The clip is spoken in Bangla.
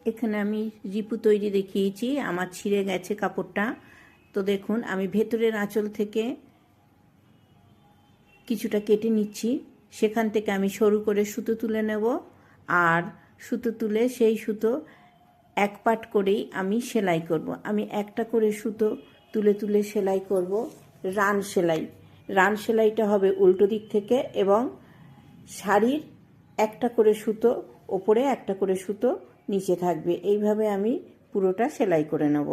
এখানে আমি রিপু তৈরি দেখিয়েছি, আমার ছিঁড়ে গেছে কাপড়টা। তো দেখুন আমি ভেতরের আঁচল থেকে কিছুটা কেটে নিচ্ছি, সেখান থেকে আমি সরু করে সুতো তুলে নেব, আর সুতো তুলে সেই সুতো এক পাট করেই আমি সেলাই করব। আমি একটা করে সুতো তুলে তুলে সেলাই করব রান সেলাই। রান সেলাইটা হবে উল্টো দিক থেকে, এবং শাড়ির একটা করে সুতো ওপরে, একটা করে সুতো নিচে থাকবে। এইভাবে আমি পুরোটা সেলাই করে নেব।